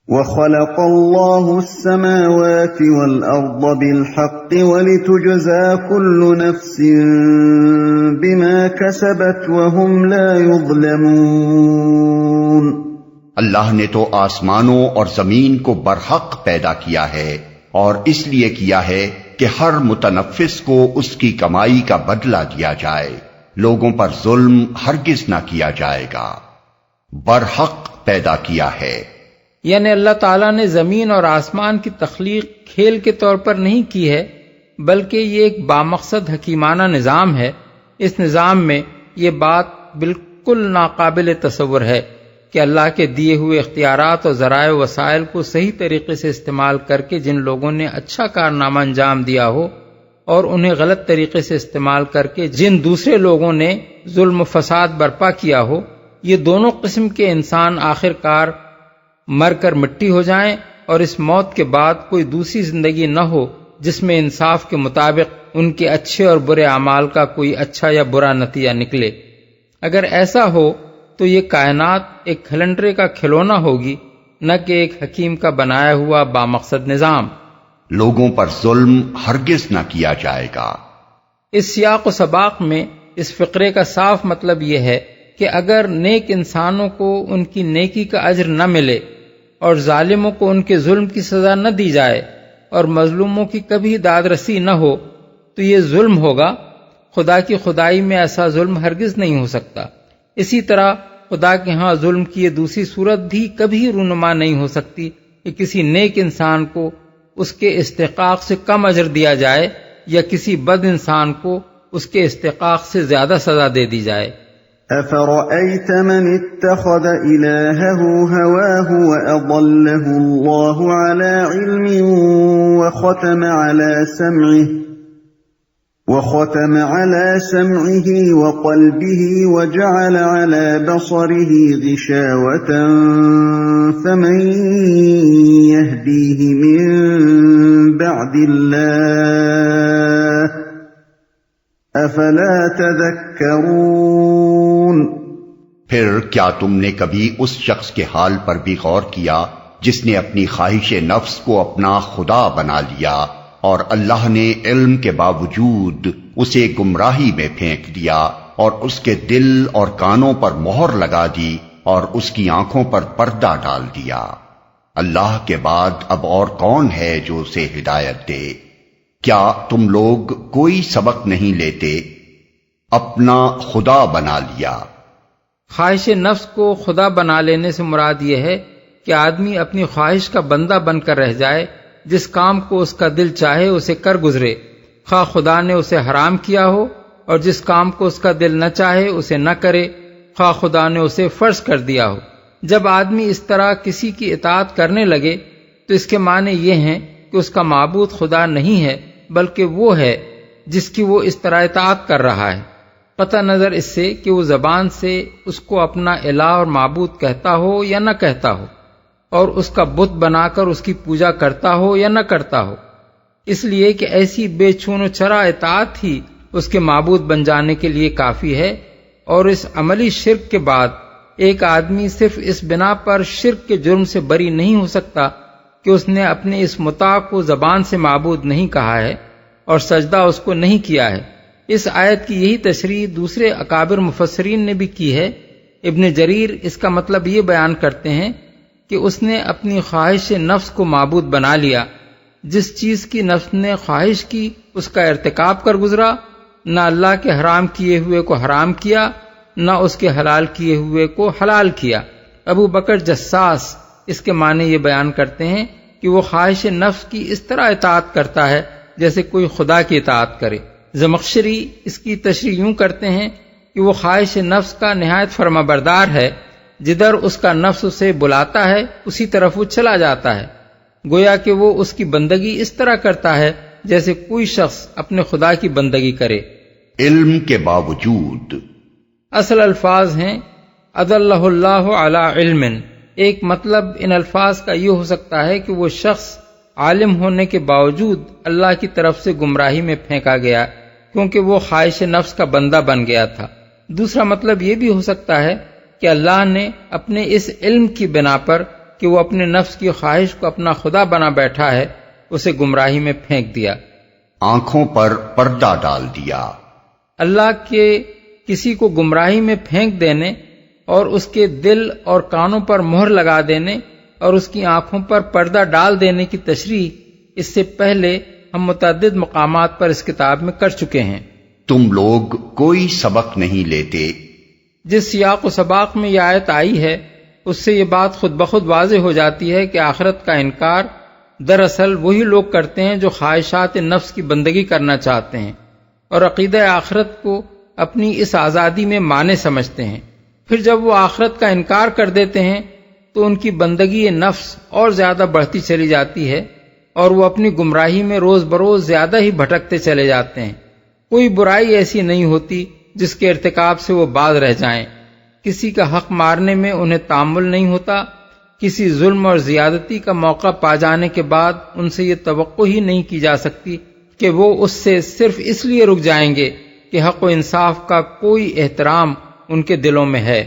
وَخَلَقَ اللَّهُ السَّمَاوَاتِ وَالْأَرْضَ بِالْحَقِّ وَلِتُجْزَى كُلُّ نَفْسٍ بِمَا كَسَبَتْ وَهُمْ لَا يُظْلَمُونَ۔ اللہ نے تو آسمانوں اور زمین کو برحق پیدا کیا ہے، اور اس لیے کیا ہے کہ ہر متنفس کو اس کی کمائی کا بدلہ دیا جائے، لوگوں پر ظلم ہرگز نہ کیا جائے گا۔ برحق پیدا کیا ہے، یعنی اللہ تعالیٰ نے زمین اور آسمان کی تخلیق کھیل کے طور پر نہیں کی ہے، بلکہ یہ ایک بامقصد حکیمانہ نظام ہے۔ اس نظام میں یہ بات بالکل ناقابل تصور ہے کہ اللہ کے دیے ہوئے اختیارات اور ذرائع و وسائل کو صحیح طریقے سے استعمال کر کے جن لوگوں نے اچھا کارنامہ انجام دیا ہو، اور انہیں غلط طریقے سے استعمال کر کے جن دوسرے لوگوں نے ظلم و فساد برپا کیا ہو، یہ دونوں قسم کے انسان آخر کار مر کر مٹی ہو جائیں، اور اس موت کے بعد کوئی دوسری زندگی نہ ہو جس میں انصاف کے مطابق ان کے اچھے اور برے اعمال کا کوئی اچھا یا برا نتیجہ نکلے۔ اگر ایسا ہو تو یہ کائنات ایک کھلنڈرے کا کھلونا ہوگی، نہ کہ ایک حکیم کا بنایا ہوا بامقصد نظام۔ لوگوں پر ظلم ہرگز نہ کیا جائے گا۔ اس سیاق و سباق میں اس فقرے کا صاف مطلب یہ ہے کہ اگر نیک انسانوں کو ان کی نیکی کا اجر نہ ملے، اور ظالموں کو ان کے ظلم کی سزا نہ دی جائے، اور مظلوموں کی کبھی داد رسی نہ ہو، تو یہ ظلم ہوگا۔ خدا کی خدائی میں ایسا ظلم ہرگز نہیں ہو سکتا۔ اسی طرح خدا کے ہاں ظلم کی یہ دوسری صورت بھی کبھی رونما نہیں ہو سکتی کہ کسی نیک انسان کو اس کے استحقاق سے کم اجر دیا جائے، یا کسی بد انسان کو اس کے استحقاق سے زیادہ سزا دے دی جائے۔ أَفَرَأَيْتَ مَنِ اتَّخَذَ إِلَٰهَهُ هَوَاهُ وَأَضَلَّهُ اللَّهُ عَلَىٰ عِلْمٍ وَخَتَمَ عَلَىٰ سَمْعِهِ وَقَلْبِهِ وَجَعَلَ عَلَىٰ بَصَرِهِ غِشَاوَةً فَمَن يَهْدِيهِ مِن بَعْدِ اللَّهِ افلا تذکرون۔ پھر کیا تم نے کبھی اس شخص کے حال پر بھی غور کیا جس نے اپنی خواہش نفس کو اپنا خدا بنا لیا، اور اللہ نے علم کے باوجود اسے گمراہی میں پھینک دیا، اور اس کے دل اور کانوں پر مہر لگا دی، اور اس کی آنکھوں پر پردہ ڈال دیا۔ اللہ کے بعد اب اور کون ہے جو اسے ہدایت دے؟ کیا تم لوگ کوئی سبق نہیں لیتے؟ اپنا خدا بنا لیا۔ خواہش نفس کو خدا بنا لینے سے مراد یہ ہے کہ آدمی اپنی خواہش کا بندہ بن کر رہ جائے، جس کام کو اس کا دل چاہے اسے کر گزرے، خواہ خدا نے اسے حرام کیا ہو، اور جس کام کو اس کا دل نہ چاہے اسے نہ کرے، خواہ خدا نے اسے فرض کر دیا ہو۔ جب آدمی اس طرح کسی کی اطاعت کرنے لگے تو اس کے معنی یہ ہیں کہ اس کا معبود خدا نہیں ہے، بلکہ وہ ہے جس کی وہ اس طرح اطاعت کر رہا ہے، قطع نظر اس سے کہ وہ زبان سے اس کو اپنا الہ اور معبود کہتا ہو یا نہ کہتا ہو، اور اس کا بت بنا کر اس کی پوجا کرتا ہو یا نہ کرتا ہو۔ اس لیے کہ ایسی بے چون و چرا اطاعت ہی اس کے معبود بن جانے کے لیے کافی ہے، اور اس عملی شرک کے بعد ایک آدمی صرف اس بنا پر شرک کے جرم سے بری نہیں ہو سکتا کہ اس نے اپنے اس مطاع کو زبان سے معبود نہیں کہا ہے اور سجدہ اس کو نہیں کیا ہے۔ اس آیت کی یہی تشریح دوسرے اکابر مفسرین نے بھی کی ہے۔ ابن جریر اس کا مطلب یہ بیان کرتے ہیں کہ اس نے اپنی خواہش نفس کو معبود بنا لیا۔ جس چیز کی نفس نے خواہش کی اس کا ارتکاب کر گزرا، نہ اللہ کے حرام کیے ہوئے کو حرام کیا، نہ اس کے حلال کیے ہوئے کو حلال کیا۔ ابو بکر جساس اس کے معنی یہ بیان کرتے ہیں کہ وہ خواہش نفس کی اس طرح اطاعت کرتا ہے جیسے کوئی خدا کی اطاعت کرے۔ زمخشری اس کی تشریح یوں کرتے ہیں کہ وہ خواہش نفس کا نہایت فرما بردار ہے، جدھر اس کا نفس اسے بلاتا ہے اسی طرف وہ چلا جاتا ہے، گویا کہ وہ اس کی بندگی اس طرح کرتا ہے جیسے کوئی شخص اپنے خدا کی بندگی کرے۔ علم کے باوجود اصل الفاظ ہیں اضلہ اللہ علی علم۔ ایک مطلب ان الفاظ کا یہ ہو سکتا ہے کہ وہ شخص عالم ہونے کے باوجود اللہ کی طرف سے گمراہی میں پھینکا گیا کیونکہ وہ خواہش نفس کا بندہ بن گیا تھا۔ دوسرا مطلب یہ بھی ہو سکتا ہے کہ اللہ نے اپنے اس علم کی بنا پر کہ وہ اپنے نفس کی خواہش کو اپنا خدا بنا بیٹھا ہے، اسے گمراہی میں پھینک دیا، آنکھوں پر پردہ ڈال دیا۔ اللہ کے کسی کو گمراہی میں پھینک دینے اور اس کے دل اور کانوں پر مہر لگا دینے اور اس کی آنکھوں پر پردہ ڈال دینے کی تشریح اس سے پہلے ہم متعدد مقامات پر اس کتاب میں کر چکے ہیں۔ تم لوگ کوئی سبق نہیں لیتے۔ جس سیاق و سباق میں یہ آیت آئی ہے اس سے یہ بات خود بخود واضح ہو جاتی ہے کہ آخرت کا انکار دراصل وہی لوگ کرتے ہیں جو خواہشات نفس کی بندگی کرنا چاہتے ہیں اور عقیدہ آخرت کو اپنی اس آزادی میں مانے سمجھتے ہیں۔ پھر جب وہ آخرت کا انکار کر دیتے ہیں تو ان کی بندگی نفس اور زیادہ بڑھتی چلی جاتی ہے اور وہ اپنی گمراہی میں روز بروز زیادہ ہی بھٹکتے چلے جاتے ہیں۔ کوئی برائی ایسی نہیں ہوتی جس کے ارتکاب سے وہ باز رہ جائیں، کسی کا حق مارنے میں انہیں تامل نہیں ہوتا، کسی ظلم اور زیادتی کا موقع پا جانے کے بعد ان سے یہ توقع ہی نہیں کی جا سکتی کہ وہ اس سے صرف اس لیے رک جائیں گے کہ حق و انصاف کا کوئی احترام ان کے دلوں میں ہے۔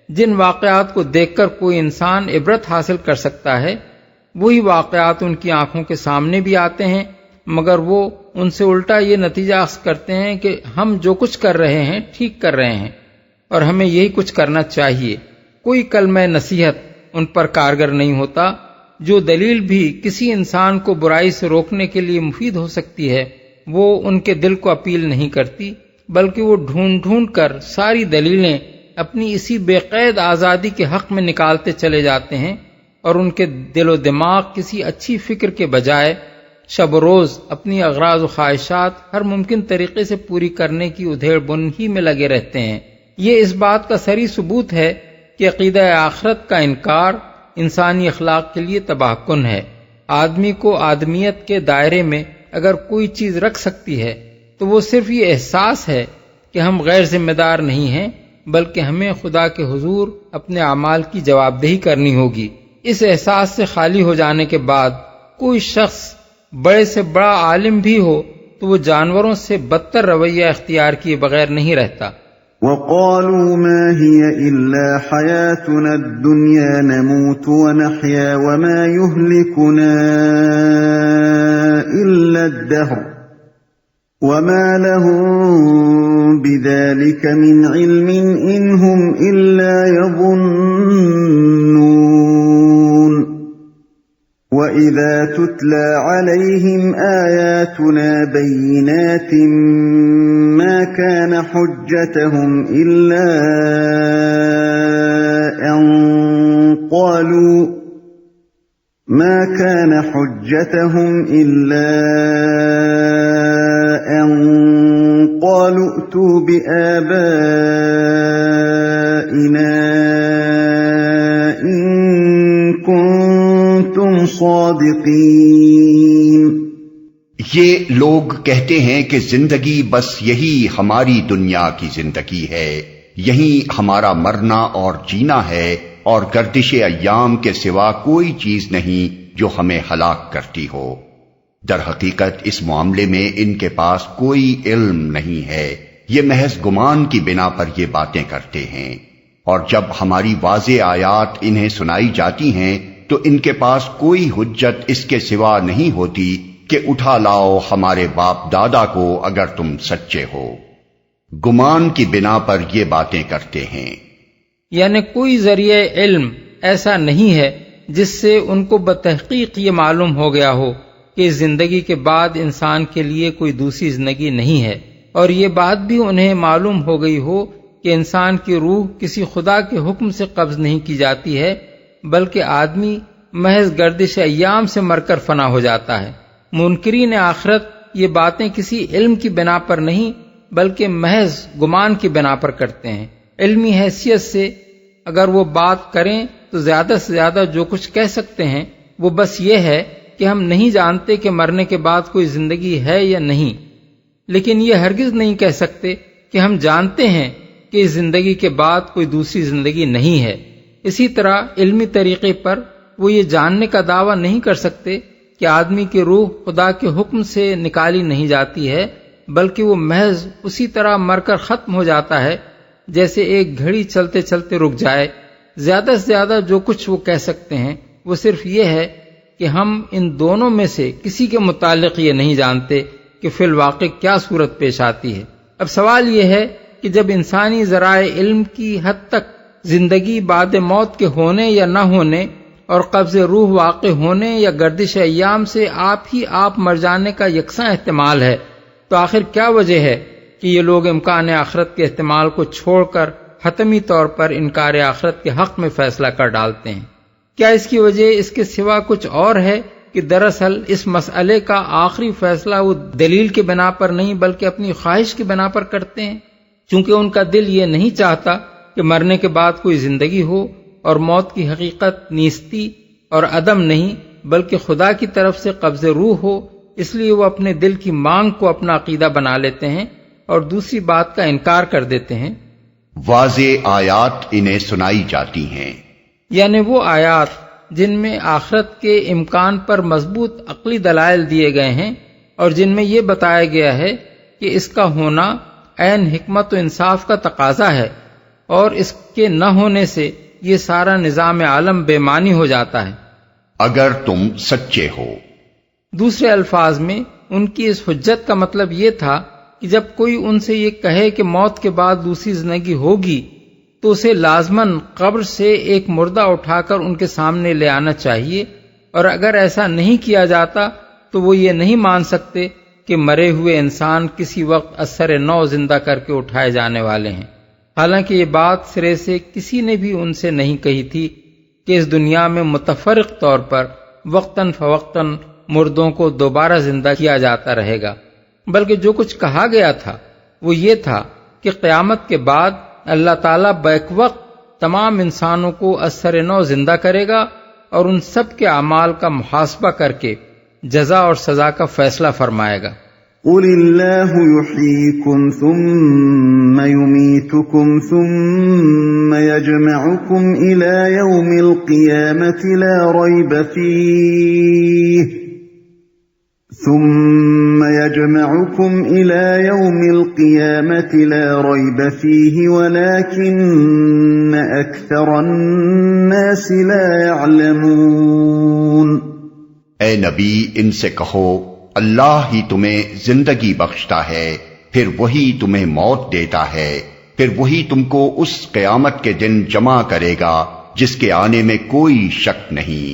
جن واقعات کو دیکھ کر کوئی انسان عبرت حاصل کر سکتا ہے وہی واقعات ان کی آنکھوں کے سامنے بھی آتے ہیں، مگر وہ ان سے الٹا یہ نتیجہ اخذ کرتے ہیں کہ ہم جو کچھ کر رہے ہیں ٹھیک کر رہے ہیں اور ہمیں یہی کچھ کرنا چاہیے۔ کوئی کلمہ نصیحت ان پر کارگر نہیں ہوتا۔ جو دلیل بھی کسی انسان کو برائی سے روکنے کے لیے مفید ہو سکتی ہے وہ ان کے دل کو اپیل نہیں کرتی، بلکہ وہ ڈھونڈ ڈھونڈ کر ساری دلیلیں اپنی اسی بے قید آزادی کے حق میں نکالتے چلے جاتے ہیں اور ان کے دل و دماغ کسی اچھی فکر کے بجائے شب و روز اپنی اغراض و خواہشات ہر ممکن طریقے سے پوری کرنے کی ادھیڑ بن ہی میں لگے رہتے ہیں۔ یہ اس بات کا صریح ثبوت ہے کہ عقیدہ آخرت کا انکار انسانی اخلاق کے لیے تباہ کن ہے۔ آدمی کو آدمیت کے دائرے میں اگر کوئی چیز رکھ سکتی ہے تو وہ صرف یہ احساس ہے کہ ہم غیر ذمہ دار نہیں ہیں، بلکہ ہمیں خدا کے حضور اپنے اعمال کی جواب دہی کرنی ہوگی۔ اس احساس سے خالی ہو جانے کے بعد کوئی شخص بڑے سے بڑا عالم بھی ہو تو وہ جانوروں سے بدتر رویہ اختیار کیے بغیر نہیں رہتا۔ وَقَالُوا مَا هِيَ إِلَّا حَيَاتُنَا الدُّنْيَا نَمُوتُ وَنَحْيَا وَمَا يُهْلِكُنَا إِلَّا الدَّهْرُ وَمَا لَهُم بِذَلِكَ مِنْ عِلْمٍ إِنْ هُمْ إِلَّا يَظُنُّونَ وَإِذَا تُتْلَى عَلَيْهِمْ آيَاتُنَا بَيِّنَاتٍ مَا كَانَ حُجَّتَهُمْ إِلَّا أَن قَالُوا ائْتُوا بِآبَائِنَا إِن كُنتُمْ صَادِقِينَ۔ یہ لوگ کہتے ہیں کہ زندگی بس یہی ہماری دنیا کی زندگی ہے، یہی ہمارا مرنا اور جینا ہے، اور گردش ایام کے سوا کوئی چیز نہیں جو ہمیں ہلاک کرتی ہو۔ در حقیقت اس معاملے میں ان کے پاس کوئی علم نہیں ہے، یہ محض گمان کی بنا پر یہ باتیں کرتے ہیں، اور جب ہماری واضح آیات انہیں سنائی جاتی ہیں تو ان کے پاس کوئی حجت اس کے سوا نہیں ہوتی کہ اٹھا لاؤ ہمارے باپ دادا کو اگر تم سچے ہو۔ گمان کی بنا پر یہ باتیں کرتے ہیں، یعنی کوئی ذریعہ علم ایسا نہیں ہے جس سے ان کو بتحقیق یہ معلوم ہو گیا ہو کہ زندگی کے بعد انسان کے لیے کوئی دوسری زندگی نہیں ہے، اور یہ بات بھی انہیں معلوم ہو گئی ہو کہ انسان کی روح کسی خدا کے حکم سے قبض نہیں کی جاتی ہے، بلکہ آدمی محض گردش ایام سے مر کر فنا ہو جاتا ہے۔ منکرین آخرت یہ باتیں کسی علم کی بنا پر نہیں بلکہ محض گمان کی بنا پر کرتے ہیں۔ علمی حیثیت سے اگر وہ بات کریں تو زیادہ سے زیادہ جو کچھ کہہ سکتے ہیں وہ بس یہ ہے کہ ہم نہیں جانتے کہ مرنے کے بعد کوئی زندگی ہے یا نہیں، لیکن یہ ہرگز نہیں کہہ سکتے کہ ہم جانتے ہیں کہ اس زندگی کے بعد کوئی دوسری زندگی نہیں ہے۔ اسی طرح علمی طریقے پر وہ یہ جاننے کا دعویٰ نہیں کر سکتے کہ آدمی کی روح خدا کے حکم سے نکالی نہیں جاتی ہے، بلکہ وہ محض اسی طرح مر کر ختم ہو جاتا ہے جیسے ایک گھڑی چلتے چلتے رک جائے۔ زیادہ سے زیادہ جو کچھ وہ کہہ سکتے ہیں وہ صرف یہ ہے کہ ہم ان دونوں میں سے کسی کے متعلق یہ نہیں جانتے کہ فی الواقع کیا صورت پیش آتی ہے۔ اب سوال یہ ہے کہ جب انسانی ذرائع علم کی حد تک زندگی بعد موت کے ہونے یا نہ ہونے اور قبض روح واقع ہونے یا گردش ایام سے آپ مر جانے کا یکساں احتمال ہے، تو آخر کیا وجہ ہے کہ یہ لوگ امکان آخرت کے احتمال کو چھوڑ کر حتمی طور پر انکار آخرت کے حق میں فیصلہ کر ڈالتے ہیں؟ کیا اس کی وجہ اس کے سوا کچھ اور ہے کہ دراصل اس مسئلے کا آخری فیصلہ وہ دلیل کے بنا پر نہیں بلکہ اپنی خواہش کی بنا پر کرتے ہیں؟ چونکہ ان کا دل یہ نہیں چاہتا کہ مرنے کے بعد کوئی زندگی ہو اور موت کی حقیقت نیستی اور عدم نہیں بلکہ خدا کی طرف سے قبض روح ہو، اس لیے وہ اپنے دل کی مانگ کو اپنا عقیدہ بنا لیتے ہیں اور دوسری بات کا انکار کر دیتے ہیں۔ واضح آیات انہیں سنائی جاتی ہیں، یعنی وہ آیات جن میں آخرت کے امکان پر مضبوط عقلی دلائل دیے گئے ہیں اور جن میں یہ بتایا گیا ہے کہ اس کا ہونا عین حکمت و انصاف کا تقاضا ہے اور اس کے نہ ہونے سے یہ سارا نظام عالم بے معنی ہو جاتا ہے اگر تم سچے ہو۔ دوسرے الفاظ میں ان کی اس حجت کا مطلب یہ تھا کہ جب کوئی ان سے یہ کہے کہ موت کے بعد دوسری زندگی ہوگی تو اسے لازماً قبر سے ایک مردہ اٹھا کر ان کے سامنے لے آنا چاہیے، اور اگر ایسا نہیں کیا جاتا تو وہ یہ نہیں مان سکتے کہ مرے ہوئے انسان کسی وقت اثر نو زندہ کر کے اٹھائے جانے والے ہیں۔ حالانکہ یہ بات سرے سے کسی نے بھی ان سے نہیں کہی تھی کہ اس دنیا میں متفرق طور پر وقتاً فوقتاً مردوں کو دوبارہ زندہ کیا جاتا رہے گا، بلکہ جو کچھ کہا گیا تھا وہ یہ تھا کہ قیامت کے بعد اللہ تعالیٰ بیک وقت تمام انسانوں کو اثر نو زندہ کرے گا اور ان سب کے اعمال کا محاسبہ کر کے جزا اور سزا کا فیصلہ فرمائے گا۔ قل اللہ یحییکم ثم یمیتکم ثم یجمعکم الی یوم القیامت لا ریب فیہ ثم يجمعكم إلى يوم القيامة لا ريب فيه ولكن أكثر الناس لا يعلمون۔ اے نبی ان سے کہو اللہ ہی تمہیں زندگی بخشتا ہے، پھر وہی تمہیں موت دیتا ہے، پھر وہی تم کو اس قیامت کے دن جمع کرے گا جس کے آنے میں کوئی شک نہیں،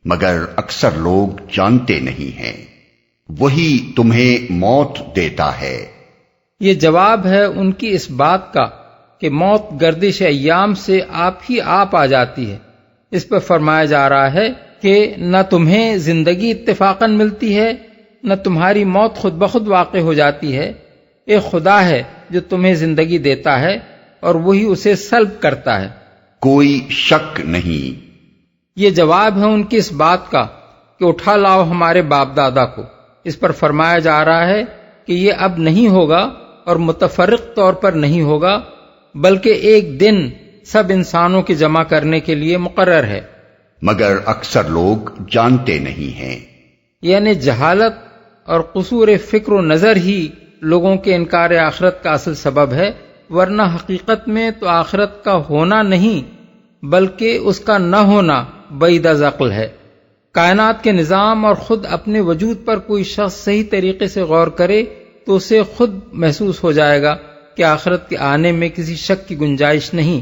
مگر اکثر لوگ جانتے نہیں ہیں۔ وہی تمہیں موت دیتا ہے۔ یہ جواب ہے ان کی اس بات کا کہ موت گردش ایام سے آپ آ جاتی ہے۔ اس پر فرمایا جا رہا ہے کہ نہ تمہیں زندگی اتفاقاً ملتی ہے نہ تمہاری موت خود بخود واقع ہو جاتی ہے، ایک خدا ہے جو تمہیں زندگی دیتا ہے اور وہی اسے سلب کرتا ہے، کوئی شک نہیں۔ یہ جواب ہے ان کی اس بات کا کہ اٹھا لاؤ ہمارے باپ دادا کو۔ اس پر فرمایا جا رہا ہے کہ یہ اب نہیں ہوگا اور متفرق طور پر نہیں ہوگا بلکہ ایک دن سب انسانوں کی جمع کرنے کے لیے مقرر ہے، مگر اکثر لوگ جانتے نہیں ہیں۔ یعنی جہالت اور قصور فکر و نظر ہی لوگوں کے انکار آخرت کا اصل سبب ہے، ورنہ حقیقت میں تو آخرت کا ہونا نہیں بلکہ اس کا نہ ہونا بعید از عقل ہے۔ کائنات کے نظام اور خود اپنے وجود پر کوئی شخص صحیح طریقے سے غور کرے تو اسے خود محسوس ہو جائے گا کہ آخرت کے آنے میں کسی شک کی گنجائش نہیں۔